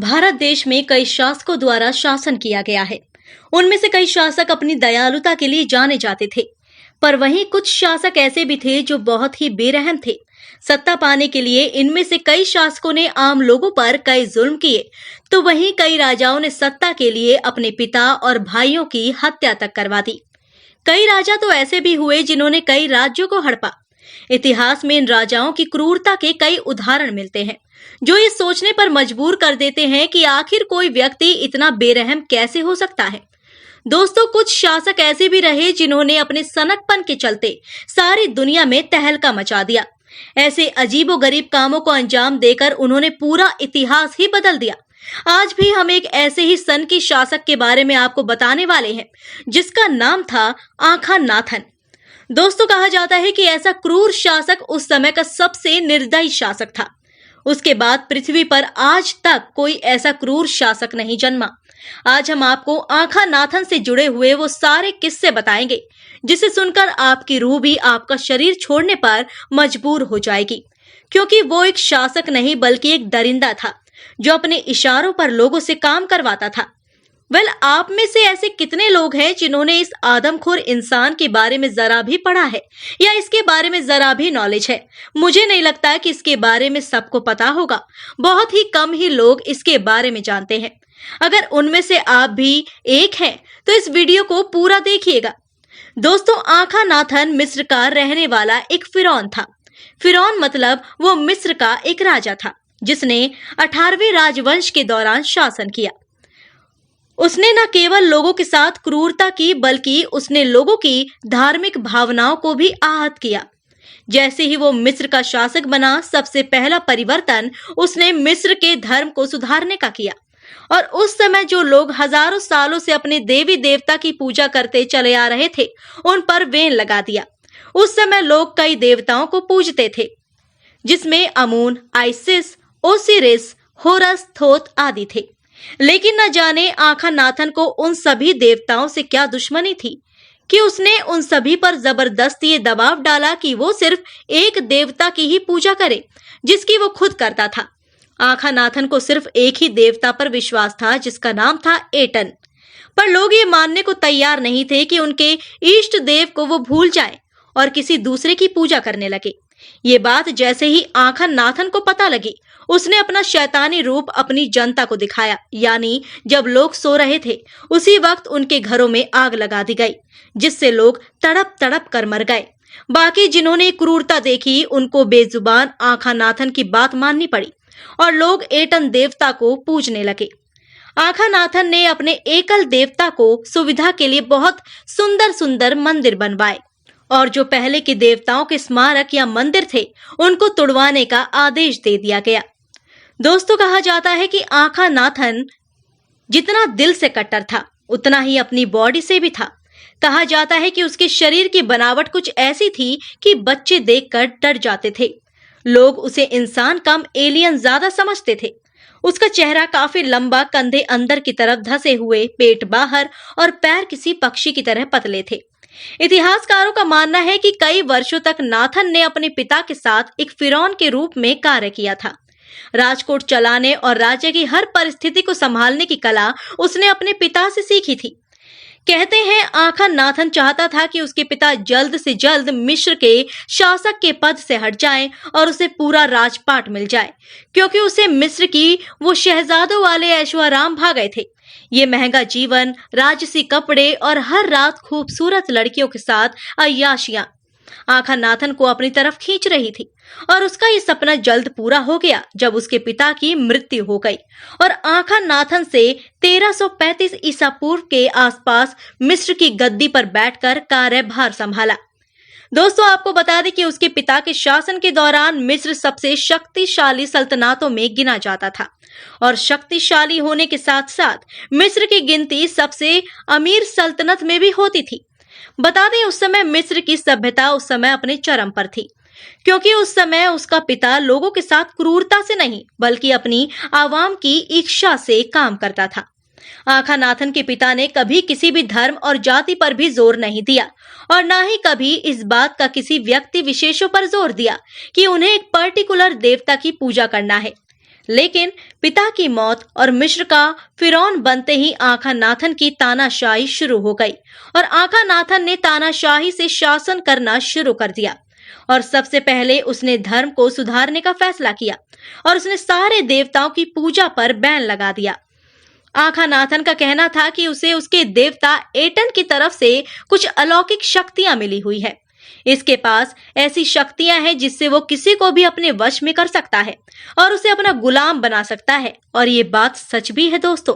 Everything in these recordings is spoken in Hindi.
भारत देश में कई शासकों द्वारा शासन किया गया है। उनमें से कई शासक अपनी दयालुता के लिए जाने जाते थे, पर वहीं कुछ शासक ऐसे भी थे जो बहुत ही बेरहम थे। सत्ता पाने के लिए इनमें से कई शासकों ने आम लोगों पर कई जुल्म किए, तो वहीं कई राजाओं ने सत्ता के लिए अपने पिता और भाइयों की हत्या तक करवा दी। कई राजा तो ऐसे भी हुए जिन्होंने कई राज्यों को हड़पा। इतिहास में इन राजाओं की क्रूरता के कई उदाहरण मिलते हैं, जो ये सोचने पर मजबूर कर देते हैं कि आखिर कोई व्यक्ति इतना बेरहम कैसे हो सकता है। दोस्तों, कुछ शासक ऐसे भी रहे जिन्होंने अपने सनकपन के चलते सारी दुनिया में तहलका मचा दिया। ऐसे अजीबोगरीब कामों को अंजाम देकर उन्होंने पूरा इतिहास ही बदल दिया। आज भी हम एक ऐसे ही सन की शासक के बारे में आपको बताने वाले हैं, जिसका नाम था आखानाथन। दोस्तों, कहा जाता है कि ऐसा क्रूर शासक उस समय का सबसे निर्दयी शासक था। उसके बाद पृथ्वी पर आज तक कोई ऐसा क्रूर शासक नहीं जन्मा। आज हम आपको आखानाथन से जुड़े हुए वो सारे किस्से बताएंगे, जिसे सुनकर आपकी रूह भी आपका शरीर छोड़ने पर मजबूर हो जाएगी, क्योंकि वो एक शासक नहीं बल्कि एक दरिंदा था, जो अपने इशारों पर लोगों से काम करवाता था। आप में से ऐसे कितने लोग हैं जिन्होंने इस आदमखोर इंसान के बारे में जरा भी पढ़ा है या इसके बारे में जरा भी नॉलेज है? मुझे नहीं लगता कि इसके बारे में सबको पता होगा। बहुत ही कम ही लोग इसके बारे में जानते हैं। अगर उनमें से आप भी एक हैं, तो इस वीडियो को पूरा देखिएगा। दोस्तों, आखानाथन मिस्र का रहने वाला एक फिरौन था। फिरौन मतलब वो मिस्र का एक राजा था, जिसने 18वें राजवंश के दौरान शासन किया। उसने न केवल लोगों के साथ क्रूरता की, बल्कि उसने लोगों की धार्मिक भावनाओं को भी आहत किया। जैसे ही वो मिस्र का शासक बना, सबसे पहला परिवर्तन उसने मिस्र के धर्म को सुधारने का किया। और उस समय जो लोग हजारों सालों से अपने देवी देवता की पूजा करते चले आ रहे थे, उन पर वेन लगा दिया। उस समय लोग कई देवताओं को पूजते थे, जिसमें अमून, आइसिस, ओसिरिस, होरस, थोथ आदि थे। लेकिन न जाने आखानाथन को उन सभी देवताओं से क्या दुश्मनी थी कि उसने उन सभी पर जबरदस्ती ये दबाव डाला कि वो सिर्फ एक देवता की ही पूजा करे, जिसकी वो खुद करता था। आखानाथन को सिर्फ एक ही देवता पर विश्वास था, जिसका नाम था एटन। पर लोग ये मानने को तैयार नहीं थे कि उनके इष्ट देव को वो भूल जाए और किसी दूसरे की पूजा करने लगे। ये बात जैसे ही आखानाथन को पता लगी, उसने अपना शैतानी रूप अपनी जनता को दिखाया। यानी जब लोग सो रहे थे, उसी वक्त उनके घरों में आग लगा दी गई, जिससे लोग तड़प तड़प कर मर गए। बाकी जिन्होंने क्रूरता देखी, उनको बेजुबान आखानाथन की बात माननी पड़ी और लोग एटन देवता को पूजने लगे। आखानाथन ने अपने एकल देवता को सुविधा के लिए बहुत सुंदर सुंदर मंदिर बनवाए, और जो पहले के देवताओं के स्मारक या मंदिर थे, उनको तुड़वाने का आदेश दे दिया गया। दोस्तों, कहा जाता है कि आखानाथन जितना दिल से कट्टर था, उतना ही अपनी बॉडी से भी था। कहा जाता है कि उसके शरीर की बनावट कुछ ऐसी थी कि बच्चे देखकर डर जाते थे। लोग उसे इंसान कम एलियन ज्यादा समझते थे। उसका चेहरा काफी लंबा, कंधे अंदर की तरफ धंसे हुए, पेट बाहर और पैर किसी पक्षी की तरह पतले थे। इतिहासकारों का मानना है कि कई वर्षों तक नाथन ने अपने पिता के साथ एक फिरौन के रूप में कार्य किया था। राजकोट चलाने और राज्य की हर परिस्थिति को संभालने की कला उसने अपने पिता से सीखी थी। कहते हैं आखानाथन चाहता था कि उसके पिता जल्द से जल्द मिस्र के शासक के पद से हट जाएं और उसे पूरा राजपाट मिल जाए, क्योंकि उसे मिस्र की वो शहजादों वाले ऐशो आराम भा गए थे। ये महंगा जीवन, राजसी कपड़े और हर रात खूबसूरत लड़कियों के साथ अय्याशियां आखानाथन को अपनी तरफ खींच रही थी। और उसका ये सपना जल्द पूरा हो गया जब उसके पिता की मृत्यु हो गई और आखानाथन से 1335 ईसा पूर्व के आसपास मिस्र की गद्दी पर बैठकर कार्यभार संभाला। दोस्तों, आपको बता दें कि उसके पिता के शासन के दौरान मिस्र सबसे शक्तिशाली सल्तनतों में गिना जाता था, और शक्तिशाली होने के साथ साथ मिस्र की गिनती सबसे अमीर सल्तनत में भी होती थी। बता दें, उस समय मिस्र की सभ्यता उस समय अपने चरम पर थी, क्योंकि उस समय उसका पिता लोगों के साथ क्रूरता से नहीं, बल्कि अपनी आवाम की इच्छा से काम करता था। आखानाथन के पिता ने कभी किसी भी धर्म और जाति पर भी जोर नहीं दिया, और न ही कभी इस बात का किसी व्यक्ति विशेषों पर जोर दिया कि उन्हें एक पर्टिकुलर देवता की पूजा करना है। लेकिन पिता की मौत और मिस्र का फिरौन बनते ही आखानाथन की तानाशाही शुरू हो गई और आखानाथन ने तानाशाही से शासन करना शुरू कर दिया। और सबसे पहले उसने धर्म को सुधारने का फैसला किया और उसने सारे देवताओं की पूजा पर बैन लगा दिया। आखानाथन का कहना था कि उसे उसके देवता एटन की तरफ से कुछ अलौकिक शक्तियां मिली हुई है। इसके पास ऐसी शक्तियां हैं जिससे वो किसी को भी अपने वश में कर सकता है और उसे अपना गुलाम बना सकता है। और ये बात सच भी है दोस्तों।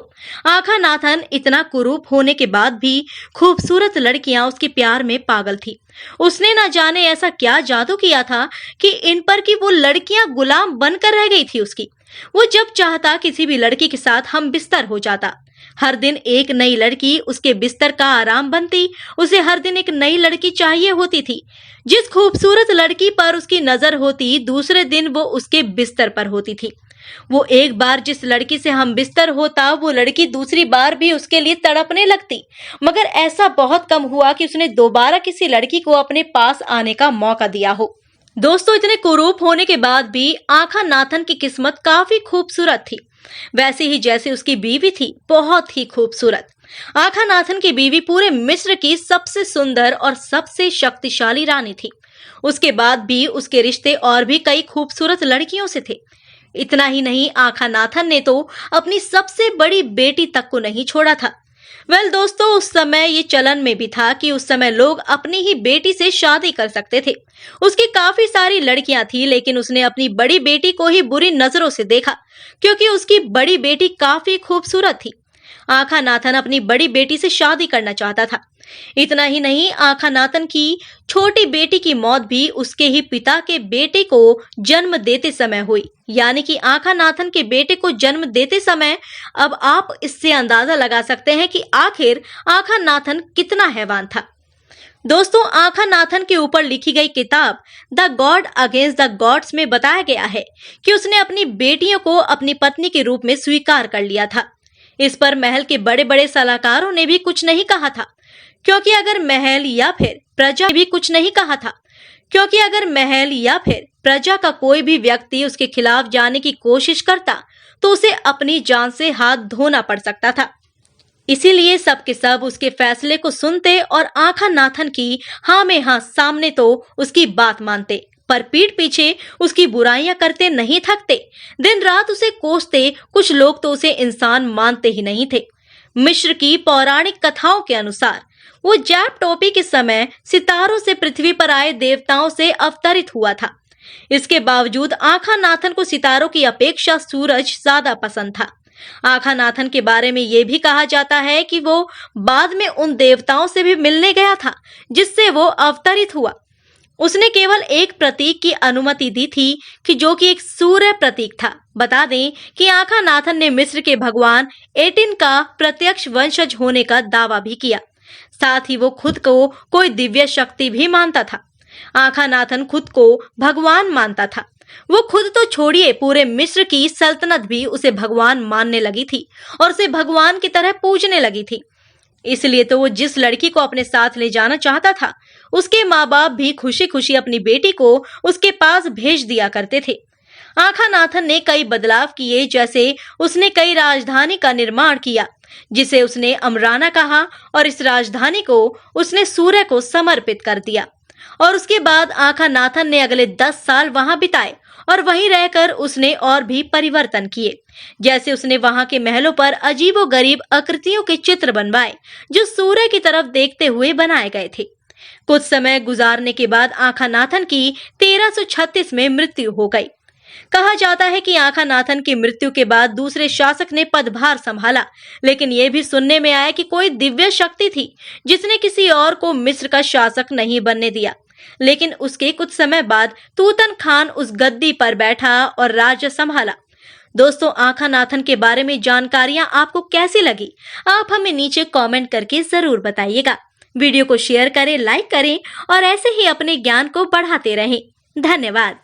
आखानाथन इतना कुरूप होने के बाद भी खूबसूरत लड़कियां उसके प्यार में पागल थी। उसने न जाने ऐसा क्या जादू किया था कि इन पर कि वो लड़कियां गुलाम बनकर रह गई थी उसकी। वो जब चाहता किसी भी लड़की के साथ हम बिस्तर हो जाता। हर दिन एक नई लड़की उसके बिस्तर का आराम बनती। उसे हर दिन एक नई लड़की चाहिए होती थी। जिस खूबसूरत लड़की पर उसकी नजर होती, दूसरे दिन वो उसके बिस्तर पर होती थी। वो एक बार जिस लड़की से हम बिस्तर होता, वो लड़की दूसरी बार भी उसके लिए तड़पने लगती। मगर ऐसा बहुत कम हुआ कि उसने दोबारा किसी लड़की को अपने पास आने का मौका दिया हो। दोस्तों, इतने कुरूप होने के बाद भी आखानाथन की किस्मत काफी खूबसूरत थी, वैसे ही जैसे उसकी बीवी थी, बहुत ही खूबसूरत। आखानाथन की बीवी पूरे मिस्र की सबसे सुंदर और सबसे शक्तिशाली रानी थी। उसके बाद भी उसके रिश्ते और भी कई खूबसूरत लड़कियों से थे। इतना ही नहीं, आखानाथन ने तो अपनी सबसे बड़ी बेटी तक को नहीं छोड़ा था। दोस्तों, उस समय ये चलन में भी था कि उस समय लोग अपनी ही बेटी से शादी कर सकते थे। उसकी काफी सारी लड़कियां थी, लेकिन उसने अपनी बड़ी बेटी को ही बुरी नजरों से देखा क्योंकि उसकी बड़ी बेटी काफी खूबसूरत थी। आखानाथन अपनी बड़ी बेटी से शादी करना चाहता था। इतना ही नहीं, आखानाथन की छोटी बेटी की मौत भी उसके ही पिता के बेटे को जन्म देते समय हुई। यानी कि आखानाथन के बेटे को जन्म देते समय अब आप इससे अंदाजा लगा सकते हैं कि आखिर आखानाथन कितना हैवान था। दोस्तों, आखानाथन के ऊपर लिखी गई किताब the God against the gods में बताया गया है कि उसने अपनी बेटियों को अपनी पत्नी के रूप में स्वीकार कर लिया था। इस पर महल के बड़े बड़े सलाहकारों ने भी कुछ नहीं कहा था, क्योंकि अगर महल या फिर प्रजा भी कुछ नहीं कहा था, क्योंकि अगर महल या फिर प्रजा का कोई भी व्यक्ति उसके खिलाफ जाने की कोशिश करता तो उसे अपनी जान से हाथ धोना पड़ सकता था। इसीलिए सब के सब उसके फैसले को सुनते और आखानाथन की हाँ में हाँ सामने तो उसकी बात मानते, पर पीठ पीछे उसकी बुराइयां करते नहीं थकते। दिन रात उसे कोसते। कुछ लोग तो उसे इंसान मानते ही नहीं थे। मिस्र की पौराणिक कथाओं के अनुसार वो जैप टोपी के समय सितारों से पृथ्वी पर आए देवताओं से अवतरित हुआ था। इसके बावजूद आखानाथन को सितारों की अपेक्षा सूरज ज्यादा पसंद था। आखानाथन के बारे में यह भी कहा जाता है कि वो बाद में उन देवताओं से भी मिलने गया था जिससे वो अवतरित हुआ। उसने केवल एक प्रतीक की अनुमति दी थी कि जो कि एक सूर्य प्रतीक था। बता दें कि आखानाथन ने मिस्र के भगवान एटिन का प्रत्यक्ष वंशज होने का दावा भी किया। साथ ही वो खुद को कोई दिव्य शक्ति भी मानता था। आखानाथन खुद को भगवान मानता था। वो खुद तो छोड़िए, पूरे मिस्र की सल्तनत भी उसे भगवान मानने लगी थी और उसे भगवान की तरह पूजने लगी थी। इसलिए तो वो जिस लड़की को अपने साथ ले जाना चाहता था, उसके माँ बाप भी खुशी खुशी अपनी बेटी को उसके पास भेज दिया करते थे। आखानाथन ने कई बदलाव किए, जैसे उसने कई राजधानी का निर्माण किया जिसे उसने अमराना कहा और इस राजधानी को उसने सूर्य को समर्पित कर दिया। और उसके बाद आखानाथन ने अगले 10 साल वहां बिताए और वहीं रहकर उसने और भी परिवर्तन किए। जैसे उसने वहां के महलों पर अजीबोगरीब आकृतियों के चित्र बनवाए जो सूर्य की तरफ देखते हुए बनाए गए थे। कुछ समय गुजारने के बाद आखानाथन की 1336 में मृत्यु हो गई। कहा जाता है कि आखानाथन की मृत्यु के बाद दूसरे शासक ने पदभार संभाला, लेकिन यह भी सुनने में आया कि कोई दिव्य शक्ति थी जिसने किसी और को मिस्र का शासक नहीं बनने दिया। लेकिन उसके कुछ समय बाद तूतन खान उस गद्दी पर बैठा और राज्य संभाला। दोस्तों, आखानाथन के बारे में जानकारियां आपको कैसी लगी, आप हमें नीचे कमेंट करके जरूर बताइएगा। वीडियो को शेयर करें, लाइक करें और ऐसे ही अपने ज्ञान को बढ़ाते रहें। धन्यवाद।